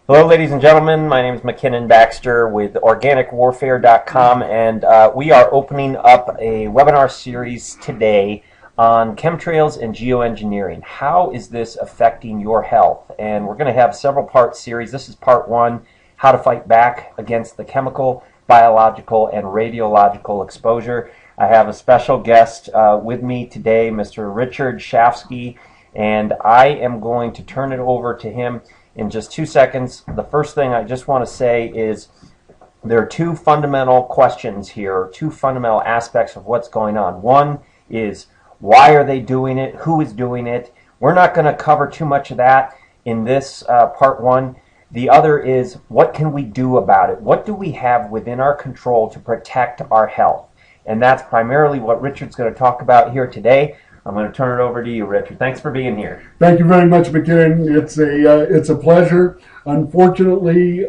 Hello, ladies and gentlemen. My name is McKinnon Baxter with OrganicWarfare.com, and we are opening up a webinar series today on chemtrails and geoengineering. How is this affecting your health? And we're going to have several part series. This is part one, how to fight back against the chemical, biological, and radiological exposure. I have a special guest with me today, Mr. Richard Shafsky, and I am going to turn it over to him in just 2 seconds. The first thing I just want to say is there are two fundamental questions here, two fundamental aspects of what's going on. One is, why are they doing it? Who is doing it? We're not going to cover too much of that in this part one. The other is, what can we do about it? What do we have within our control to protect our health? And that's primarily what Richard's going to talk about here today. I'm going to turn it over to you, Richard. Thanks for being here. Thank you very much, McKinnon. It's a pleasure. Unfortunately,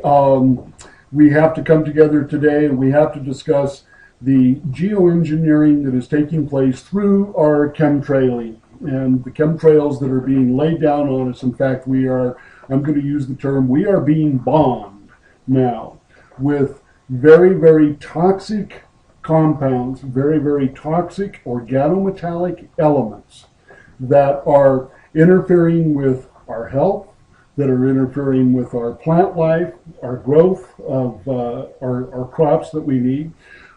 we have to come together today and we have to discuss the geoengineering that is taking place through our chemtrailing and the chemtrails that are being laid down on us. In fact, I'm going to use the term, we are being bombed now with very, very toxic compounds, very, very toxic organometallic elements that are interfering with our health, that are interfering with our plant life, our growth of our crops that we need.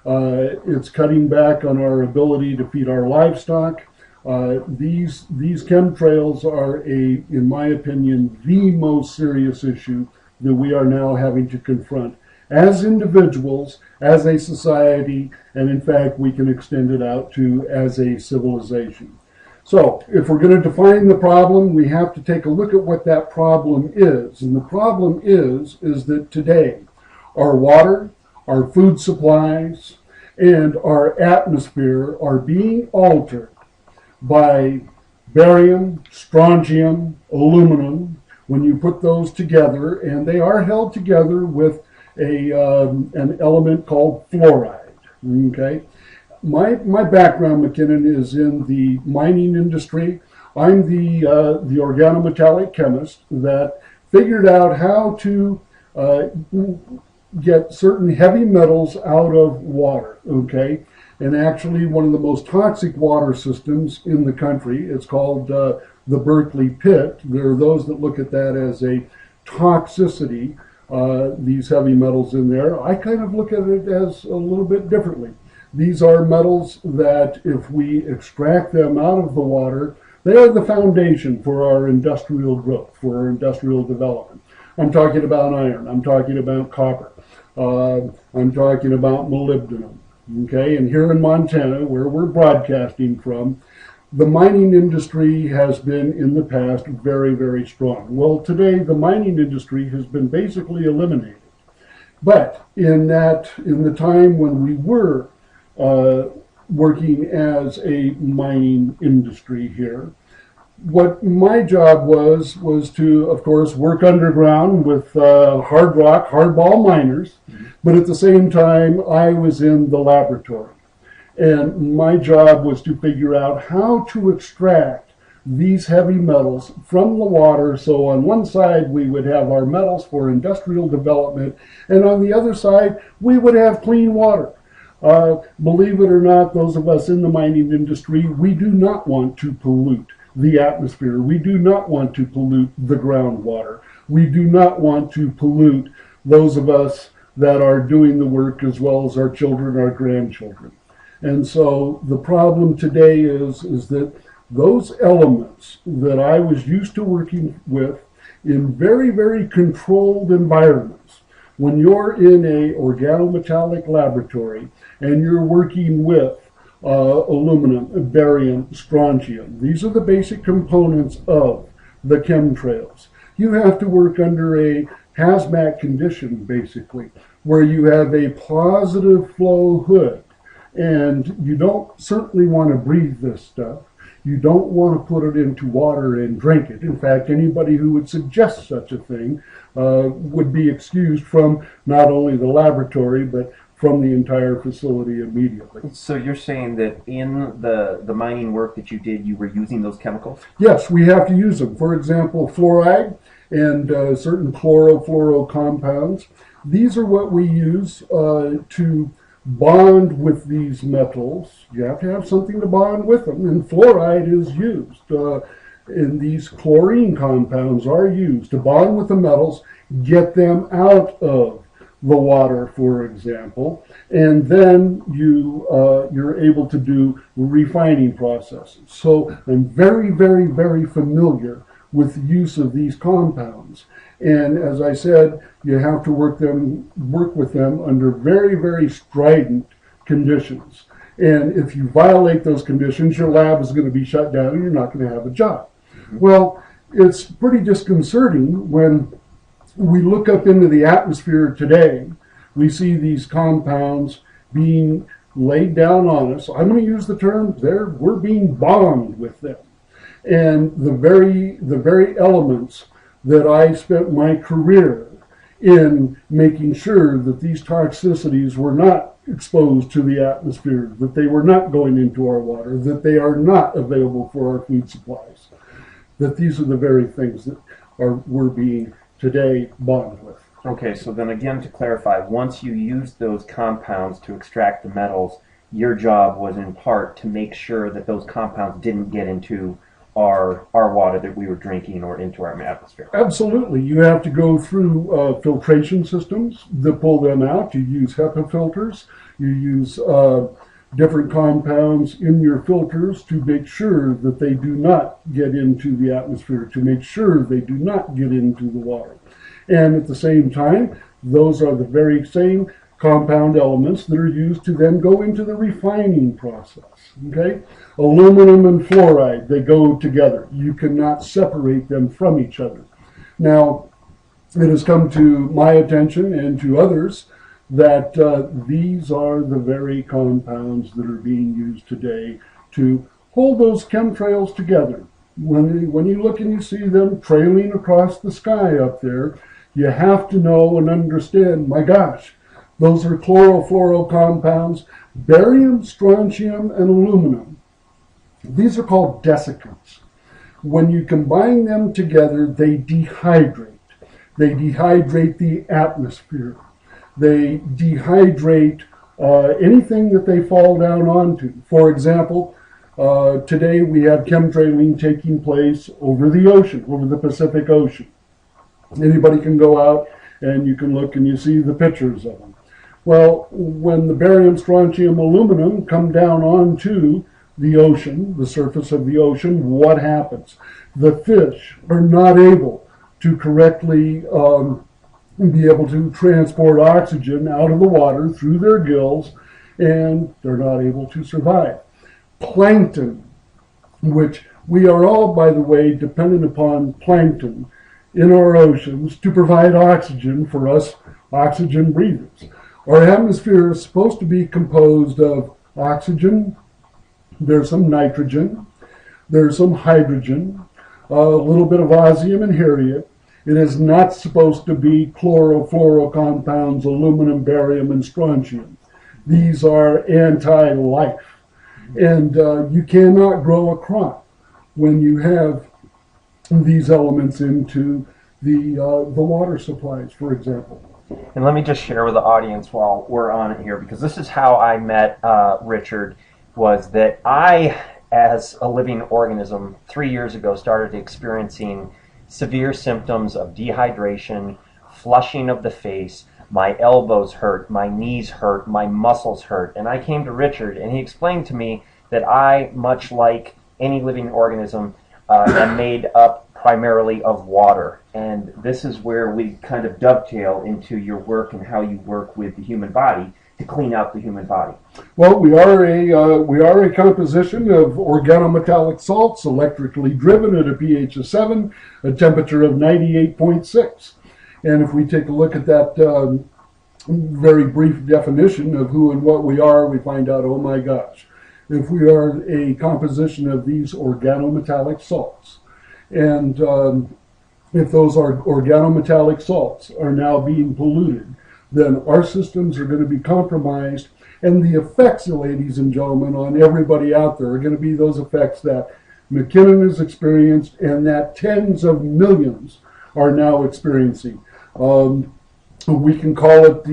It's cutting back on our ability to feed our livestock. These chemtrails are, in my opinion, the most serious issue that we are now having to confront as individuals, as a society, and in fact we can extend it out to as a civilization. So if we're going to define the problem, we have to take a look at what that problem is. And the problem is that today our water, our food supplies, and our atmosphere are being altered by barium, strontium, aluminum, when you put those together, and they are held together with an element called fluoride. Okay, my background, McKinnon, is in the mining industry. I'm the organometallic chemist that figured out how to get certain heavy metals out of water. Okay, and actually one of the most toxic water systems in the country. It's called the Berkeley Pit. There are those that look at that as a toxicity. These heavy metals in there. I kind of look at it as a little bit differently. These are metals that if we extract them out of the water, they are the foundation for our industrial growth, for our industrial development. I'm talking about iron, I'm talking about copper, I'm talking about molybdenum. Okay, and here in Montana, where we're broadcasting from, the mining industry has been in the past very, very strong. Well, today the mining industry has been basically eliminated. But in the time when we were working as a mining industry here, what my job was to, of course, work underground with hard rock, hardball miners, but at the same time I was in the laboratory. And my job was to figure out how to extract these heavy metals from the water. So on one side, we would have our metals for industrial development, and on the other side, we would have clean water. Believe it or not, those of us in the mining industry, we do not want to pollute the atmosphere. We do not want to pollute the groundwater. We do not want to pollute those of us that are doing the work, as well as our children, our grandchildren. And so the problem today is that those elements that I was used to working with in very, very controlled environments, when you're in a organometallic laboratory and you're working with aluminum, barium, strontium, these are the basic components of the chemtrails. You have to work under a hazmat condition, basically, where you have a positive flow hood. And you don't certainly want to breathe this stuff. You don't want to put it into water and drink it. In fact, anybody who would suggest such a thing would be excused from not only the laboratory, but from the entire facility immediately. So you're saying that in the mining work that you did, you were using those chemicals? Yes, we have to use them. For example, fluoride and certain chlorofluoro compounds. These are what we use to bond with these metals. You have to have something to bond with them, and fluoride is used. And these chlorine compounds are used to bond with the metals, get them out of the water, for example, and then you're able to do refining processes. So I'm very, very, very familiar with the use of these compounds. And as I said, you have to work with them under very, very strident conditions. And if you violate those conditions, your lab is going to be shut down and you're not going to have a job. Well, it's pretty disconcerting when we look up into the atmosphere today. We see these compounds being laid down on us. I'm going to use the term, we're being bombed with them. And the very elements that I spent my career in making sure that these toxicities were not exposed to the atmosphere, that they were not going into our water, that they are not available for our food supplies, that these are the very things that we're being today bombed with. Okay, so then again, to clarify, once you used those compounds to extract the metals, your job was in part to make sure that those compounds didn't get into our water that we were drinking or into our atmosphere. Absolutely. You have to go through filtration systems that pull them out. You use HEPA filters. You use different compounds in your filters to make sure that they do not get into the atmosphere, to make sure they do not get into the water. And at the same time, those are the very same compound elements that are used to then go into the refining process. Okay? Aluminum and fluoride, they go together. You cannot separate them from each other. Now, it has come to my attention and to others that these are the very compounds that are being used today to hold those chemtrails together. When you look and you see them trailing across the sky up there, you have to know and understand, my gosh, those are chlorofluoro compounds, barium, strontium, and aluminum. These are called desiccants. When you combine them together, they dehydrate. They dehydrate the atmosphere. They dehydrate anything that they fall down onto. For example, today we have chemtrailing taking place over the ocean, over the Pacific Ocean. Anybody can go out and you can look and you see the pictures of them. Well, when the barium, strontium, aluminum come down onto the ocean, the surface of the ocean, what happens? The fish are not able to correctly be able to transport oxygen out of the water through their gills, and they're not able to survive. Plankton, which we are all, by the way, dependent upon plankton in our oceans to provide oxygen for us oxygen breathers. Our atmosphere is supposed to be composed of oxygen, there's some nitrogen, there's some hydrogen, a little bit of osmium and heriot. It is not supposed to be chlorofluoro compounds, aluminum, barium, and strontium. These are anti-life. And you cannot grow a crop when you have these elements into the water supplies, for example. And let me just share with the audience while we're on it here, because this is how I met Richard, was that I, as a living organism, 3 years ago started experiencing severe symptoms of dehydration, flushing of the face, my elbows hurt, my knees hurt, my muscles hurt. And I came to Richard and he explained to me that I, much like any living organism, am made up primarily of water. And this is where we kind of dovetail into your work and how you work with the human body to clean out the human body. Well, we are a composition of organometallic salts, electrically driven at a pH of 7, a temperature of 98.6. And if we take a look at that very brief definition of who and what we are, we find out, oh my gosh, if we are a composition of these organometallic salts, and if those organometallic salts are now being polluted, then our systems are going to be compromised, and the effects, ladies and gentlemen, on everybody out there are going to be those effects that McKinnon has experienced and that tens of millions are now experiencing. We can call it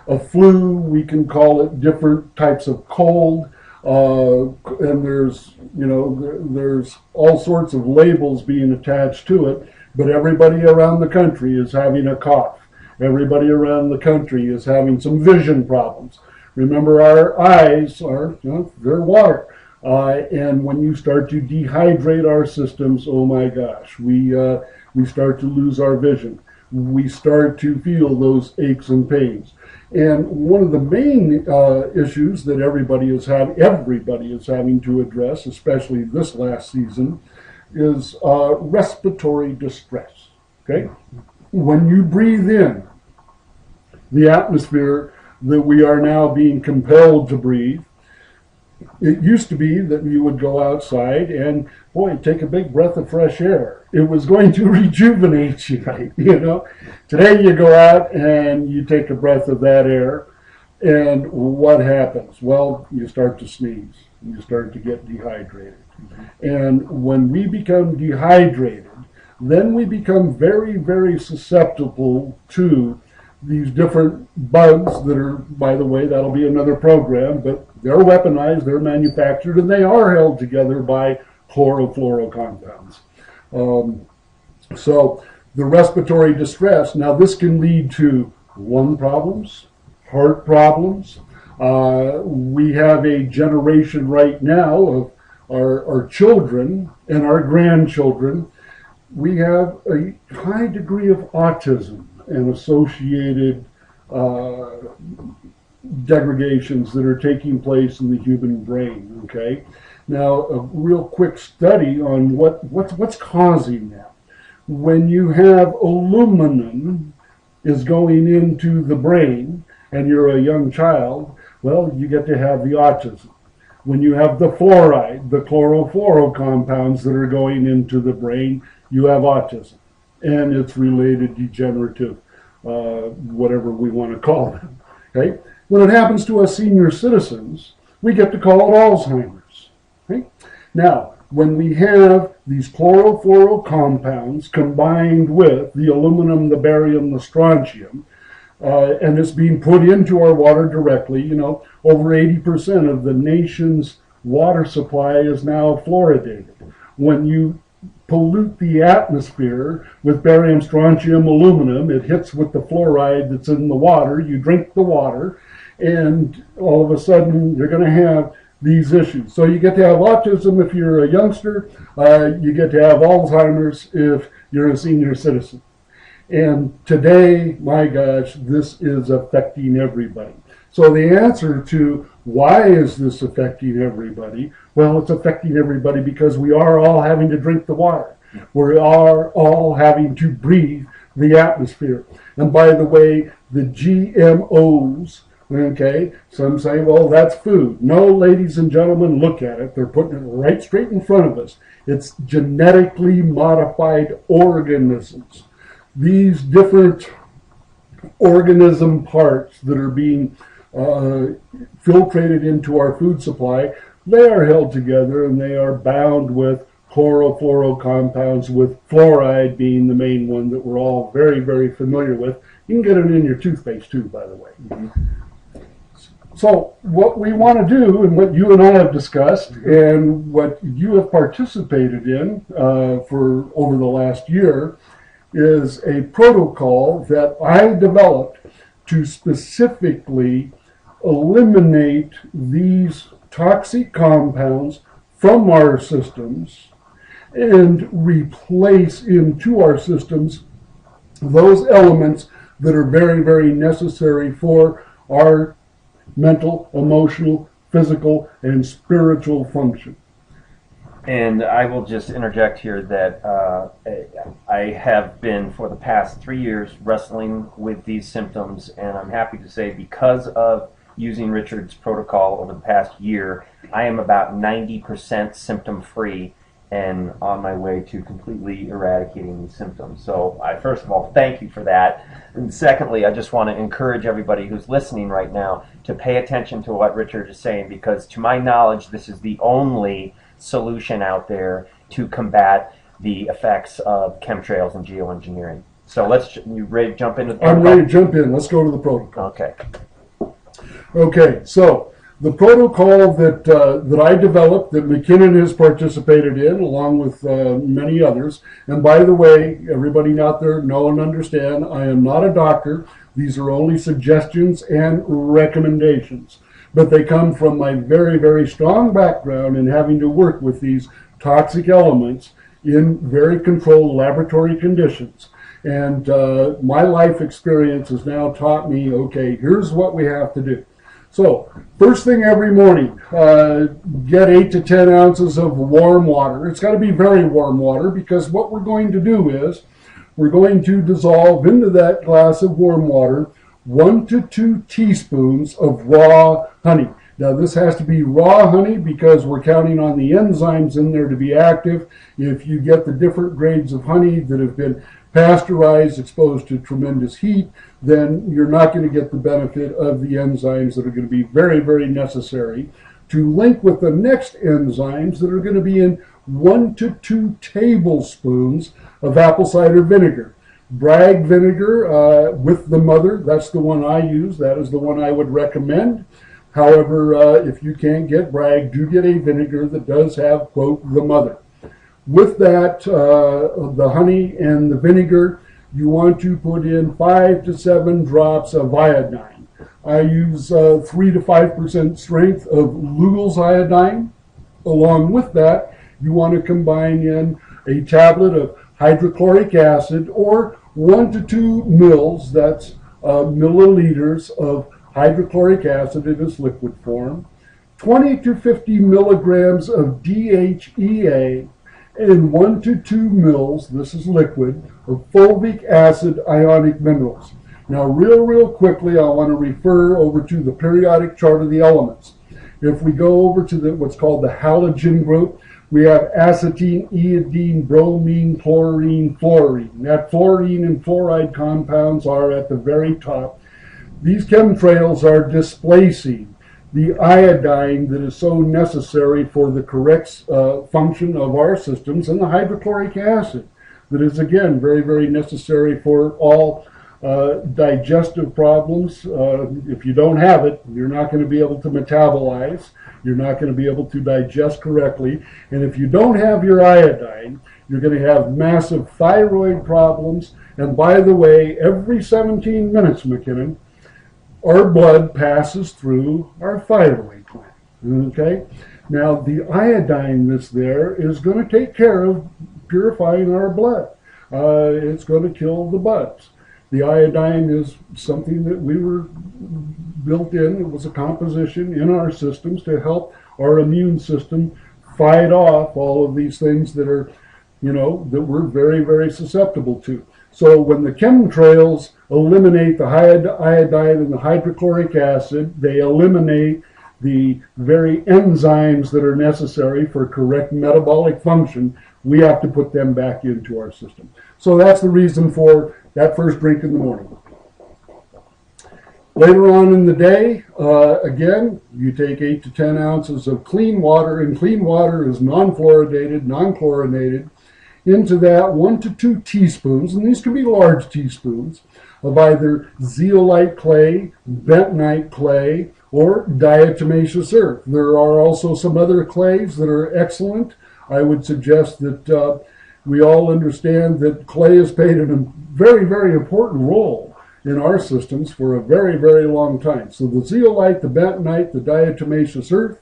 a flu. We can call it different types of cold, and there's all sorts of labels being attached to it. But everybody around the country is having a cough. Everybody around the country is having some vision problems. Remember, our eyes are, they're water. And when you start to dehydrate our systems, oh my gosh, we start to lose our vision. We start to feel those aches and pains. And one of the main issues that everybody is having to address, especially this last season, is respiratory distress. Okay? When you breathe in the atmosphere that we are now being compelled to breathe, it used to be that you would go outside and, boy, take a big breath of fresh air. It was going to rejuvenate you, Today you go out and you take a breath of that air, and what happens? Well, you start to sneeze. You start to get dehydrated. And when we become dehydrated, then we become very, very susceptible to these different bugs that are, by the way, that'll be another program, but they're weaponized, they're manufactured, and they are held together by chlorofluorocompounds. So the respiratory distress, now this can lead to lung problems, heart problems. We have a generation right now of our children and our grandchildren. We have a high degree of autism and associated degradations that are taking place in the human brain. Okay, now a real quick study on what's causing that. When you have aluminum is going into the brain and you're a young child, well, you get to have the autism. When you have the fluoride, the chlorofluorocompounds that are going into the brain, you have autism. And it's related degenerative, whatever we want to call them. Okay? When it happens to us senior citizens, we get to call it Alzheimer's. Okay? Now, when we have these chlorofluorocompounds combined with the aluminum, the barium, the strontium, and it's being put into our water directly, over 80% of the nation's water supply is now fluoridated. When you pollute the atmosphere with barium, strontium, aluminum, it hits with the fluoride that's in the water, you drink the water, and all of a sudden you're going to have these issues. So you get to have autism if you're a youngster, you get to have Alzheimer's if you're a senior citizen. And today, my gosh, this is affecting everybody. So the answer to why is this affecting everybody? Well, it's affecting everybody because we are all having to drink the water. We are all having to breathe the atmosphere. And by the way, the GMOs, okay, some say, well, that's food. No, ladies and gentlemen, look at it. They're putting it right straight in front of us. It's genetically modified organisms. These different organism parts that are being filtrated into our food supply, they are held together and they are bound with chlorofluorocompounds, with fluoride being the main one that we're all very, very familiar with. You can get it in your toothpaste too, by the way. Mm-hmm. So what we want to do, and what you and I have discussed, and what you have participated in for over the last year, is a protocol that I developed to specifically eliminate these toxic compounds from our systems and replace into our systems those elements that are very, very necessary for our mental, emotional, physical, and spiritual function. And I will just interject here that I have been, for the past 3 years, wrestling with these symptoms, and I'm happy to say because of using Richard's protocol over the past year, I am about 90% symptom-free and on my way to completely eradicating these symptoms. So I, first of all, thank you for that. And secondly, I just want to encourage everybody who's listening right now to pay attention to what Richard is saying, because to my knowledge, this is the only solution out there to combat the effects of chemtrails and geoengineering. So you ready to jump into the I'm protocol? ready to jump in. Let's go to the protocol. Okay. Okay, so the protocol that I developed, that McKinnon has participated in, along with many others. And by the way, everybody out there know and understand, I am not a doctor. These are only suggestions and recommendations. But they come from my very, very strong background in having to work with these toxic elements in very controlled laboratory conditions. And my life experience has now taught me, okay, here's what we have to do. So, first thing every morning, get 8 to 10 ounces of warm water. It's got to be very warm water, because what we're going to do is we're going to dissolve into that glass of warm water 1 to 2 teaspoons of raw honey. Now, this has to be raw honey because we're counting on the enzymes in there to be active. If you get the different grades of honey that have been pasteurized, exposed to tremendous heat, then you're not going to get the benefit of the enzymes that are going to be very, very necessary to link with the next enzymes that are going to be in 1 to 2 tablespoons of apple cider vinegar. Bragg vinegar with the mother, that's the one I use. That is the one I would recommend. However, if you can't get Bragg, do get a vinegar that does have, quote, the mother. With that, the honey and the vinegar, you want to put in 5 to 7 drops of iodine. I use 3 to 5% strength of Lugol's iodine. Along with that, you want to combine in a tablet of hydrochloric acid, or 1 to 2 mils, that's milliliters of hydrochloric acid in its liquid form, 20 to 50 milligrams of DHEA, and 1 to 2 mils, this is liquid, of fulvic acid ionic minerals. Now, real quickly, I want to refer over to the periodic chart of the elements. If we go over to what's called the halogen group, we have acetine, iodine, bromine, chlorine, fluorine. That fluorine and fluoride compounds are at the very top. These chemtrails are displacing the iodine that is so necessary for the correct function of our systems, and the hydrochloric acid that is, again, very, very necessary for all digestive problems. If you don't have it, you're not going to be able to metabolize. You're not going to be able to digest correctly. And if you don't have your iodine, you're going to have massive thyroid problems. And by the way, every 17 minutes, McKinnon, our blood passes through our thyroid gland. Okay? Now, the iodine that's there is going to take care of purifying our blood. It's going to kill the bugs. The iodine is something that we were built in. It was a composition in our systems to help our immune system fight off all of these things that are, that we're very, very susceptible to. So when the chemtrails eliminate the iodine and the hydrochloric acid, they eliminate the very enzymes that are necessary for correct metabolic function. We have to put them back into our system. So that's the reason for that first drink in the morning. Later on in the day, again, you take 8 to 10 ounces of clean water, and clean water is non-fluoridated, non-chlorinated. Into that, 1 to 2 teaspoons, and these can be large teaspoons, of either zeolite clay, bentonite clay, or diatomaceous earth. There are also some other clays that are excellent. I would suggest that we all understand that clay has played a very, very important role in our systems for a very, very long time. So the zeolite, the bentonite, the diatomaceous earth.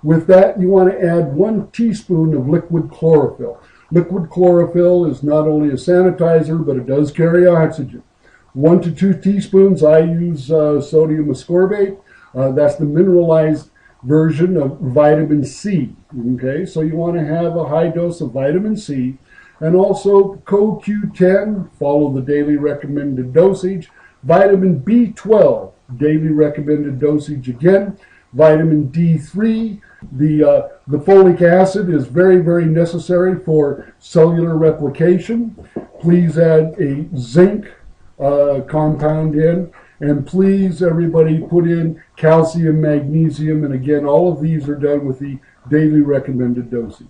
With that, you want to add 1 teaspoon of liquid chlorophyll. Liquid chlorophyll is not only a sanitizer, but it does carry oxygen. 1 to 2 teaspoons, I use sodium ascorbate. That's the mineralized version of vitamin C. Okay, so you want to have a high dose of vitamin C. And also CoQ10, follow the daily recommended dosage. Vitamin B12, daily recommended dosage again. Vitamin D3, the folic acid is very, very necessary for cellular replication. Please add a zinc compound in. And please, everybody, put in calcium, magnesium, and again, all of these are done with the daily recommended dosage.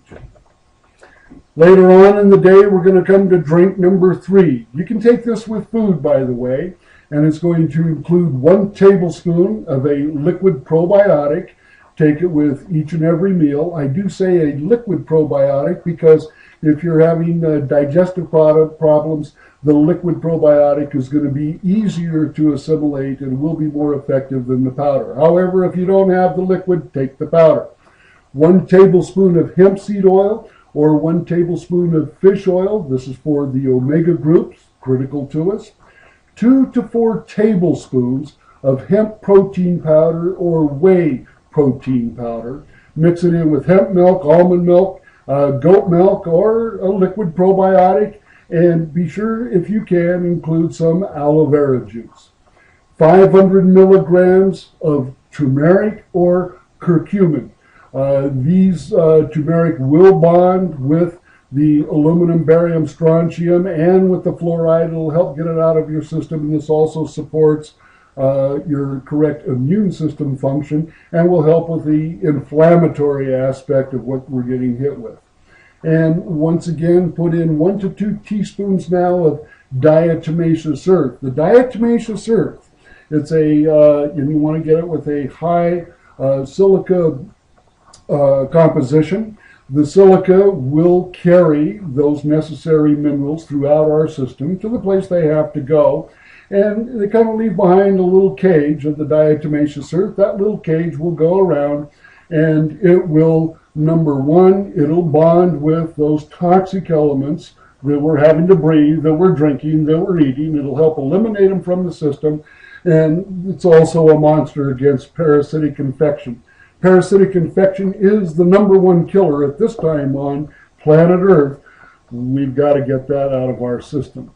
Later on in the day, we're going to come to drink number 3. You can take this with food, by the way, and it's going to include 1 tablespoon of a liquid probiotic. Take it with each and every meal. I do say a liquid probiotic because if you're having digestive problems, the liquid probiotic is going to be easier to assimilate and will be more effective than the powder. However, if you don't have the liquid, take the powder. 1 tablespoon of hemp seed oil or 1 tablespoon of fish oil. This is for the omega groups, critical to us. 2 to 4 tablespoons of hemp protein powder or whey protein powder. Mix it in with hemp milk, almond milk, goat milk, or a liquid probiotic, and be sure, if you can, include some aloe vera juice. 500 milligrams of turmeric or curcumin. These turmeric will bond with the aluminum, barium, strontium, and with the fluoride. It'll help get it out of your system, and this also supports your correct immune system function and will help with the inflammatory aspect of what we're getting hit with. And once again, put in 1 to 2 teaspoons now of diatomaceous earth. The diatomaceous earth, it's and you want to get it with a high silica composition. The silica will carry those necessary minerals throughout our system to the place they have to go. And they kind of leave behind a little cage of the diatomaceous earth. That little cage will go around and it will, number 1, it'll bond with those toxic elements that we're having to breathe, that we're drinking, that we're eating. It'll help eliminate them from the system. And it's also a monster against parasitic infection. Parasitic infection is the number 1 killer at this time on planet Earth. We've got to get that out of our system.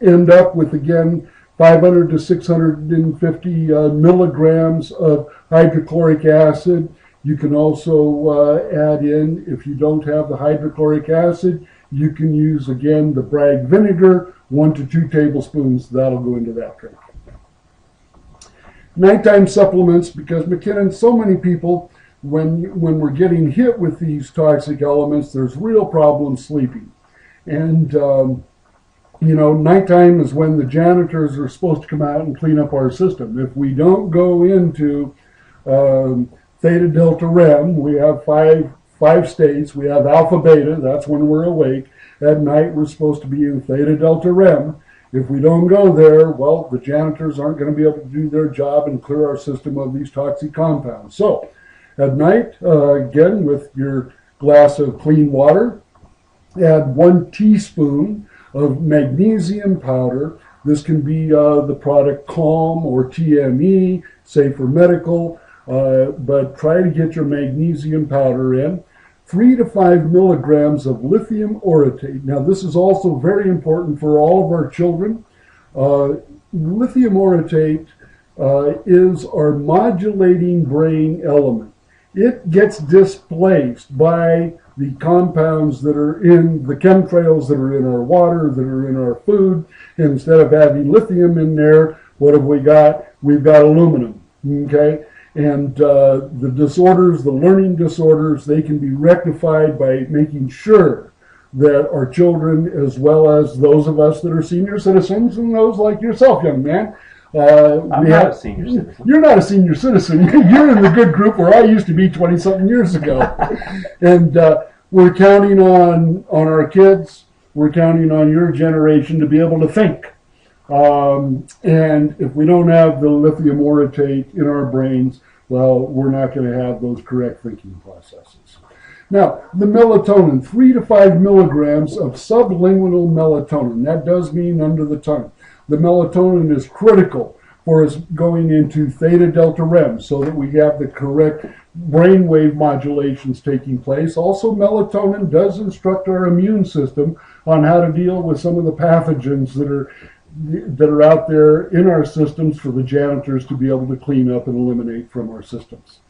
End up with, again, 500 to 650 milligrams of hydrochloric acid. You can also add in, if you don't have the hydrochloric acid, you can use, again, the Bragg vinegar, 1 to 2 tablespoons. That'll go into that drink. Nighttime supplements, because McKinnon, so many people, when we're getting hit with these toxic elements, there's real problems sleeping. And nighttime is when the janitors are supposed to come out and clean up our system. If we don't go into theta, delta, REM, we have five states. We have alpha, beta, that's when we're awake. At night, we're supposed to be in theta, delta, REM. If we don't go there, well, the janitors aren't going to be able to do their job and clear our system of these toxic compounds. So, at night, again, with your glass of clean water, add 1 teaspoon of magnesium powder. This can be the product Calm or TME, Safer Medical, but try to get your magnesium powder in. 3 to 5 milligrams of lithium orotate. Now, this is also very important for all of our children. Lithium orotate is our modulating brain element. It gets displaced by the compounds that are in the chemtrails that are in our water, that are in our food. And instead of having lithium in there, what have we got? We've got aluminum, okay? And the disorders, the learning disorders, they can be rectified by making sure that our children, as well as those of us that are senior citizens, and those like yourself, young man. I'm not a senior citizen. You're not a senior citizen. You're in the good group where I used to be 20-something years ago. And we're counting on our kids. We're counting on your generation to be able to think. And if we don't have the lithium orotate in our brains, well, we're not going to have those correct thinking processes. Now, the melatonin, 3 to 5 milligrams of sublingual melatonin. That does mean under the tongue. The melatonin is critical for us going into theta delta REM so that we have the correct brainwave modulations taking place. Also, melatonin does instruct our immune system on how to deal with some of the pathogens that are out there in our systems for the janitors to be able to clean up and eliminate from our systems.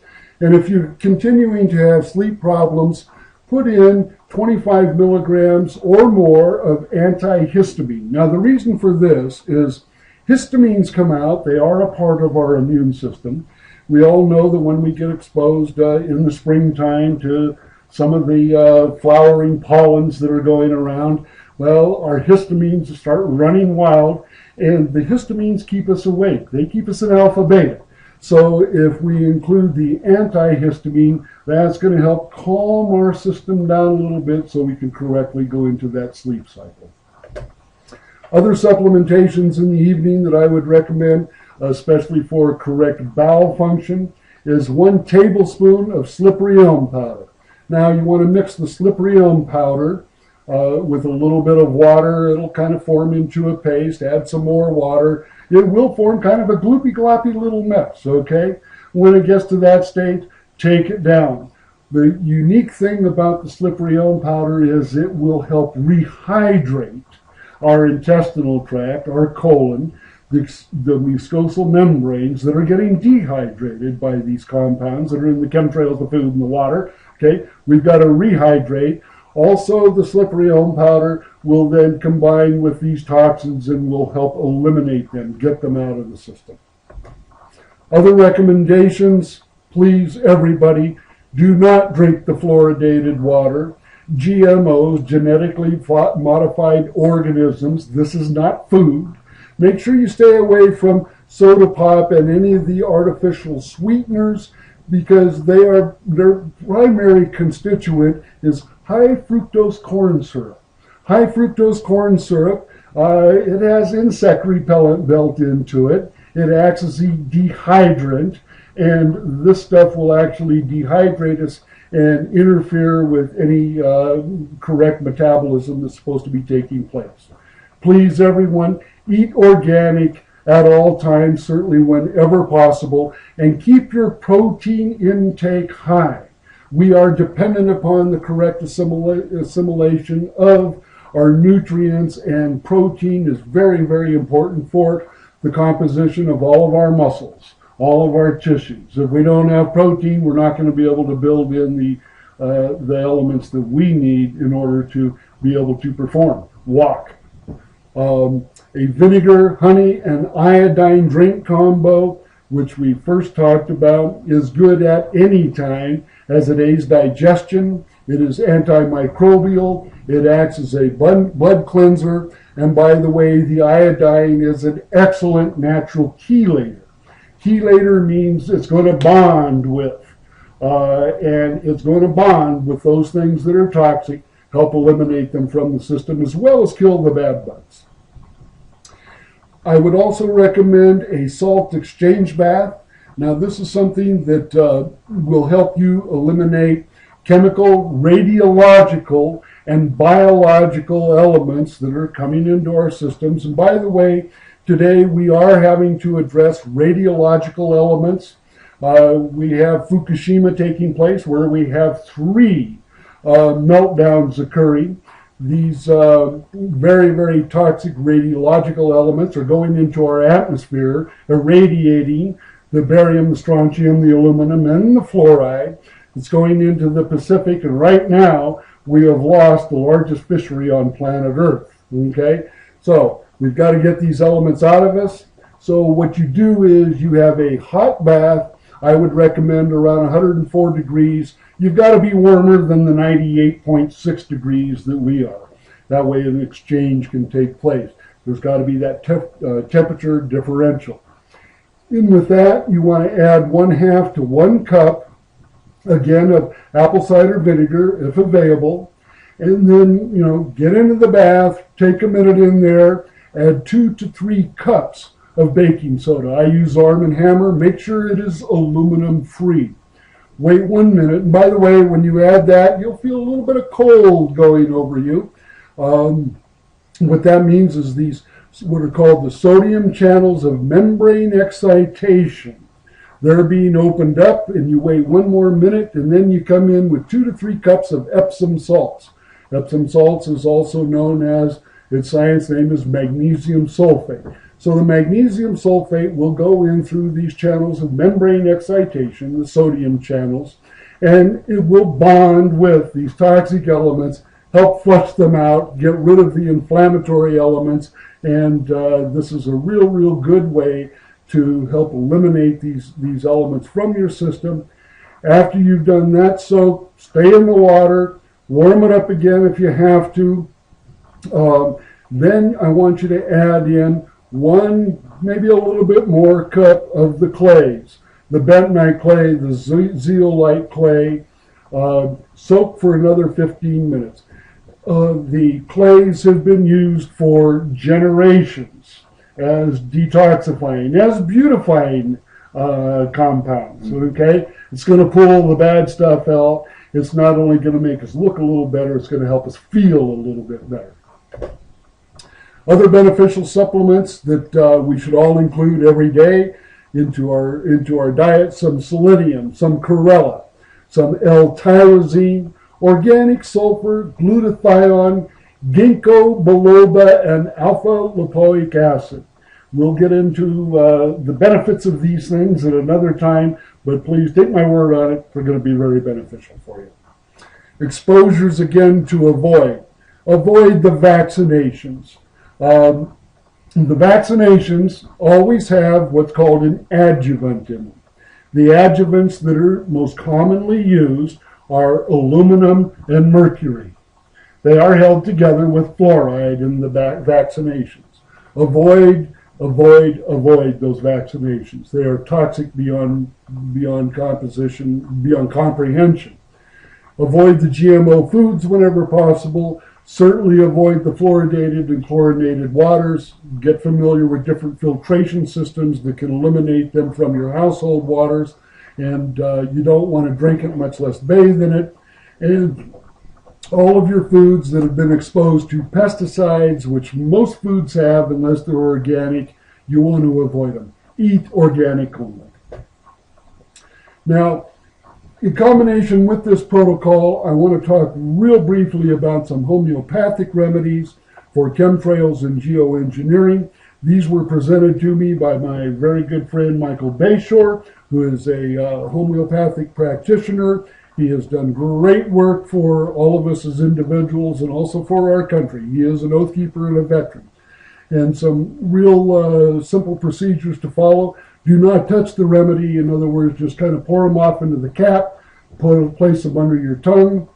And if you're continuing to have sleep problems, put in 25 milligrams or more of antihistamine. Now, the reason for this is histamines come out. They are a part of our immune system. We all know that when we get exposed in the springtime to some of the flowering pollens that are going around. Well, our histamines start running wild, and the histamines keep us awake. They keep us in alpha beta. So if we include the antihistamine, that's going to help calm our system down a little bit so we can correctly go into that sleep cycle. Other supplementations in the evening that I would recommend, especially for correct bowel function, is 1 tablespoon of slippery elm powder. Now you want to mix the slippery elm powder with a little bit of water. It'll kind of form into a paste. Add some more water. It will form kind of a gloopy gloppy little mess, okay? When it gets to that state, take it down. The unique thing about the slippery elm powder is it will help rehydrate our intestinal tract, our colon, the mucosal membranes that are getting dehydrated by these compounds that are in the chemtrails, the food, and the water. Okay, we've got to rehydrate. Also, the slippery elm powder will then combine with these toxins and will help eliminate them, get them out of the system. Other recommendations, please, everybody, do not drink the fluoridated water. GMOs, genetically modified organisms, this is not food. Make sure you stay away from soda pop and any of the artificial sweeteners, because their primary constituent is high fructose corn syrup. High fructose corn syrup, it has insect repellent built into it. It acts as a dehydrant, and this stuff will actually dehydrate us and interfere with any correct metabolism that's supposed to be taking place. Please, everyone, eat organic at all times, certainly whenever possible, and keep your protein intake high. We are dependent upon the correct assimilation of our nutrients, and protein is very, very important for the composition of all of our muscles, all of our tissues. If we don't have protein, we're not going to be able to build in the elements that we need in order to be able to perform. Walk. A vinegar, honey, and iodine drink combo, which we first talked about, is good at any time as it aids digestion. It is antimicrobial. It acts as a blood cleanser. And by the way, the iodine is an excellent natural chelator. Chelator means it's going to bond with, and it's going to bond with those things that are toxic, help eliminate them from the system, as well as kill the bad bugs. I would also recommend a salt exchange bath. Now, this is something that will help you eliminate chemical, radiological, and biological elements that are coming into our systems. And by the way, today we are having to address radiological elements. We have Fukushima taking place, where we have 3 meltdowns occurring. These very, very toxic radiological elements are going into our atmosphere, irradiating the barium, the strontium, the aluminum, and the fluoride. It's going into the Pacific, and right now we have lost the largest fishery on planet Earth. Okay, so we've got to get these elements out of us. So what you do is you have a hot bath. I would recommend around 104 degrees. You've got to be warmer than the 98.6 degrees that we are. That way an exchange can take place. There's got to be that temperature differential. And with that, you want to add 1/2 to 1 cup, again, of apple cider vinegar, if available. And then, get into the bath, take a minute in there, add 2 to 3 cups of baking soda. I use Arm & Hammer. Make sure it is aluminum free. Wait 1 minute. And by the way, when you add that, you'll feel a little bit of cold going over you. What that means is these, what are called the sodium channels of membrane excitation. They're being opened up, and you wait 1 more minute, and then you come in with 2 to 3 cups of Epsom salts. Epsom salts is also known as, its science name is magnesium sulfate. So the magnesium sulfate will go in through these channels of membrane excitation, the sodium channels, and it will bond with these toxic elements, help flush them out, get rid of the inflammatory elements, and this is a real good way to help eliminate these elements from your system. After you've done that soak, stay in the water, warm it up again if you have to. Then I want you to add in one, maybe a little bit more cup of the clays. The bentonite clay, the zeolite clay, soak for another 15 minutes. The clays have been used for generations as detoxifying, as beautifying compounds, okay? It's going to pull the bad stuff out. It's not only going to make us look a little better, it's going to help us feel a little bit better. Other beneficial supplements that we should all include every day into our diet: some selenium, some chlorella, some L-tyrosine, organic sulfur, glutathione, ginkgo biloba, and alpha-lipoic acid. We'll get into the benefits of these things at another time, but please take my word on it, they're going to be very beneficial for you. Exposures again to avoid. Avoid the vaccinations. The vaccinations always have what's called an adjuvant in them. The adjuvants that are most commonly used are aluminum and mercury. They are held together with fluoride in the vaccinations. Avoid those vaccinations. They are toxic beyond comprehension. Avoid the GMO foods whenever possible. Certainly avoid the fluoridated and chlorinated waters. Get familiar with different filtration systems that can eliminate them from your household waters. And you don't want to drink it, much less bathe in it. And all of your foods that have been exposed to pesticides, which most foods have unless they're organic, you want to avoid them. Eat organic only. Now, in combination with this protocol, I want to talk real briefly about some homeopathic remedies for chemtrails and geoengineering. These were presented to me by my very good friend Michael Bayshore, who is a homeopathic practitioner. He has done great work for all of us as individuals and also for our country. He is an oath keeper and a veteran. And some real simple procedures to follow. Do not touch the remedy. In other words, just kind of pour them off into the cap, place them under your tongue.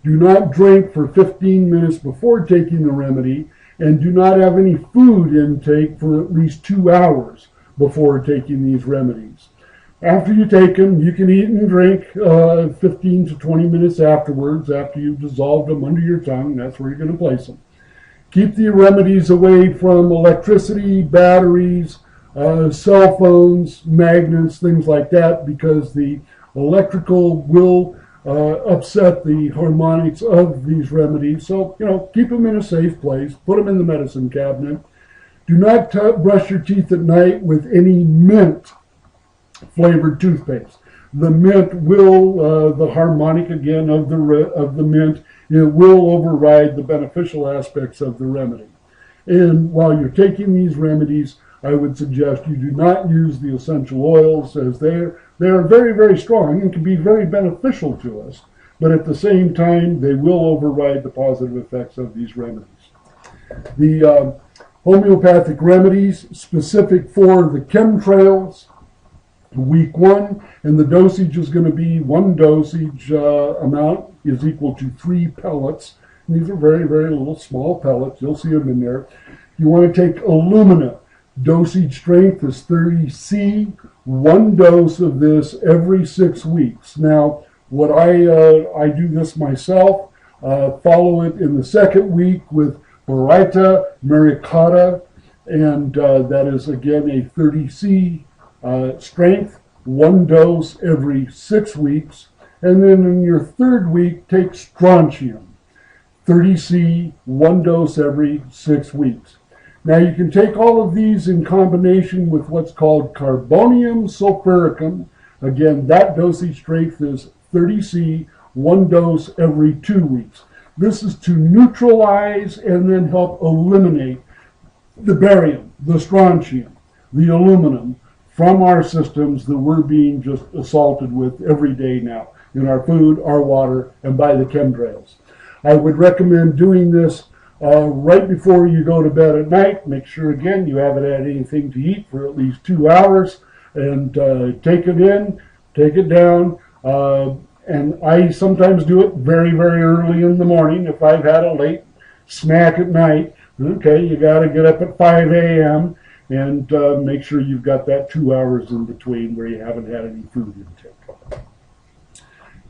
Do not drink for 15 minutes before taking the remedy, and do not have any food intake for at least 2 hours before taking these remedies. After you take them, you can eat and drink 15 to 20 minutes afterwards, after you've dissolved them under your tongue. That's where you're going to place them. Keep the remedies away from electricity, batteries, cell phones, magnets, things like that, because the electrical will upset the harmonics of these remedies. So, keep them in a safe place. Put them in the medicine cabinet. Do not brush your teeth at night with any mint flavored toothpaste. The mint will, the harmonic again of the mint, it will override the beneficial aspects of the remedy. And while you're taking these remedies, I would suggest you do not use the essential oils, as they are very, very strong and can be very beneficial to us. But at the same time, they will override the positive effects of these remedies. The homeopathic remedies specific for the chemtrails, week 1, and the dosage is going to be one dosage amount is equal to 3 pellets. And these are very, very little small pellets. You'll see them in there. You want to take alumina. Dosage strength is 30C. One dose of this every 6 weeks. Now, what I do this myself. Follow it in the second week with Baryta Maricata, and that is again a 30C strength. One dose every 6 weeks. And then in your third week, take strontium. 30C, one dose every 6 weeks. Now you can take all of these in combination with what's called carbonium sulfuricum. Again, that dosage strength is 30C, one dose every 2 weeks. This is to neutralize and then help eliminate the barium, the strontium, the aluminum from our systems that we're being just assaulted with every day now in our food, our water, and by the chemtrails. I would recommend doing this right before you go to bed at night. Make sure, again, you haven't had anything to eat for at least 2 hours, and take it in. take it down. And I sometimes do it very, very early in the morning. If I've had a late snack at night, okay, you got to get up at 5 a.m. and make sure you've got that 2 hours in between where you haven't had any food intake.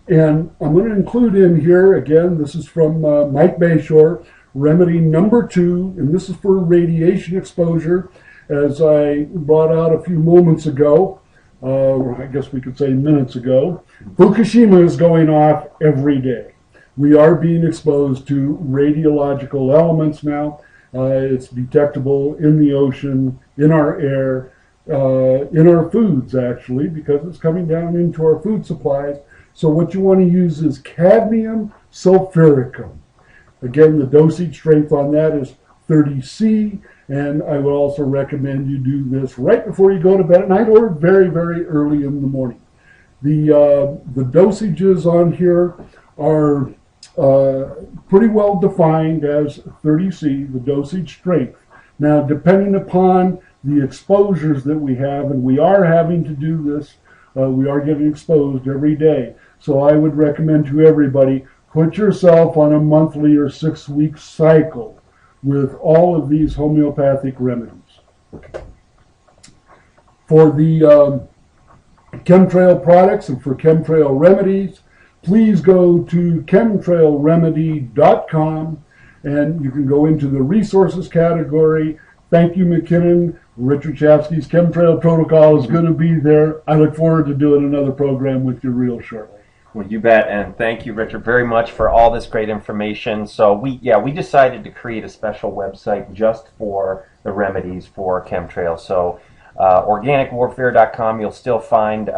And I'm going to include in here, again, this is from Mike Bayshore, remedy number 2, and this is for radiation exposure. As I brought out a few moments ago, I guess we could say minutes ago, Fukushima is going off every day. We are being exposed to radiological elements now. It's detectable in the ocean, in our air, in our foods, actually, because it's coming down into our food supplies. So what you want to use is cadmium sulfuricum. Again, the dosage strength on that is 30C, and I would also recommend you do this right before you go to bed at night or very, very early in the morning. The dosages on here are pretty well defined as 30C, the dosage strength. Now, depending upon the exposures that we have, and we are having to do this, we are getting exposed every day. So I would recommend to everybody, put yourself on a monthly or 6-week cycle with all of these homeopathic remedies. For the chemtrail products and for chemtrail remedies, please go to chemtrailremedy.com and you can go into the resources category. Thank you, McKinnon. Richard Shafsky's Chemtrail Protocol is going to be there. I look forward to doing another program with you real shortly. Well, you bet, and thank you, Richard, very much for all this great information. So we decided to create a special website just for the remedies for chemtrails. So organicwarfare.com, you'll still find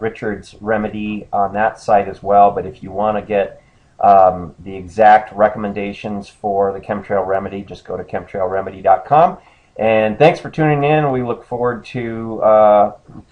Richard's remedy on that site as well. But if you want to get the exact recommendations for the chemtrail remedy, just go to chemtrailremedy.com. And thanks for tuning in. We look forward to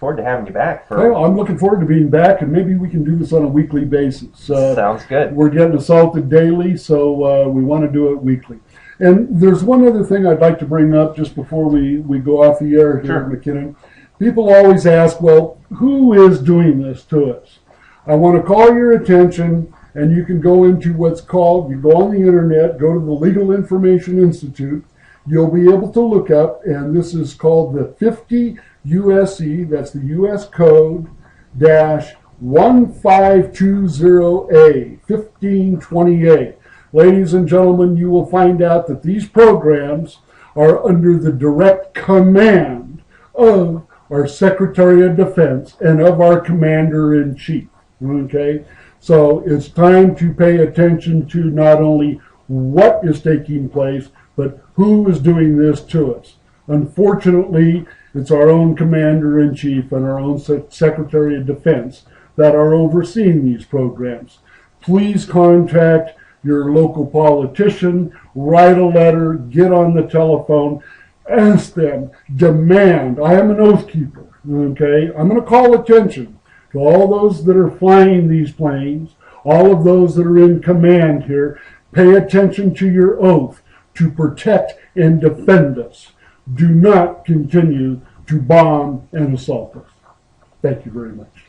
having you back. Well, I'm looking forward to being back, and maybe we can do this on a weekly basis. Sounds good. We're getting assaulted daily, so we want to do it weekly. And there's one other thing I'd like to bring up just before we go off the air here, Sure. McKinnon. People always ask, well, who is doing this to us? I want to call your attention, and you can go into what's called, you go on the internet, go to the Legal Information Institute. You'll be able to look up, and this is called the 50 USC, that's the U.S. Code, dash 1520A, 1528. Ladies and gentlemen, you will find out that these programs are under the direct command of our Secretary of Defense and of our Commander-in-Chief, okay? So it's time to pay attention to not only what is taking place, but who is doing this to us. Unfortunately, it's our own Commander-in-Chief and our own Secretary of Defense that are overseeing these programs. Please contact your local politician, write a letter, get on the telephone, ask them, demand. I am an oath keeper, okay? I'm going to call attention to all those that are flying these planes, all of those that are in command here. Pay attention to your oath to protect and defend us. Do not continue to bomb and assault us. Thank you very much.